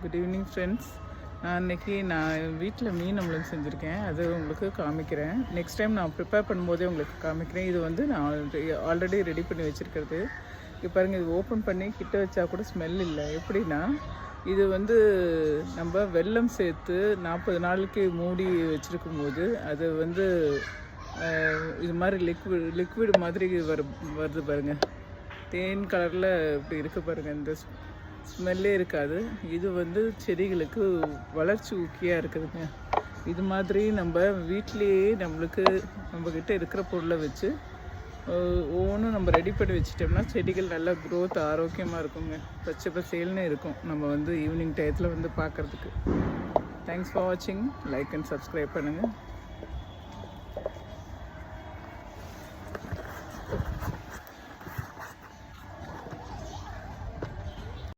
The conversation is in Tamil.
Good evening friends. நான் வீட்டில் மீன் அம்பளம் செஞ்சுருக்கேன். அது உங்களுக்கு காமிக்கிறேன். நெக்ஸ்ட் டைம் நான் ப்ரிப்பேர் பண்ணும்போதே உங்களுக்கு காமிக்கிறேன். இது வந்து நான் ஆல்ரெடி ரெடி பண்ணி வச்சுருக்கிறது. இப்போ பாருங்கள், இது ஓப்பன் பண்ணி கிட்ட வச்சா கூட ஸ்மெல் இல்லை. எப்படின்னா, இது வந்து நம்ம வெல்லம் சேர்த்து 40 நாளுக்கு மூடி வச்சுருக்கும் போது அது வந்து இது மாதிரி லிக்விட் மாதிரி வருது பாருங்கள். தேன் கலரில் இப்படி இருக்குது பாருங்கள். இந்த ஸ்மெல்லே இருக்காது. இது வந்து செடிகளுக்கு வளர்ச்சி ஊக்கியாக இருக்குதுங்க. இது மாதிரி நம்ம வீட்லேயே நம்மக்கிட்ட இருக்கிற பொருளை வச்சு ஒவ்வொன்றும் நம்ம ரெடி பண்ணி வச்சிட்டோம்னா செடிகள் நல்லா க்ரோத் ஆரோக்கியமாக இருக்குங்க. பச்சை பசேல்னு இருக்கும். நம்ம வந்து ஈவினிங் டயத்தில் வந்து பார்க்குறதுக்கு. தேங்க்ஸ் ஃபார் வாட்சிங். லைக் அண்ட் சப்ஸ்கிரைப் பண்ணுங்கள்.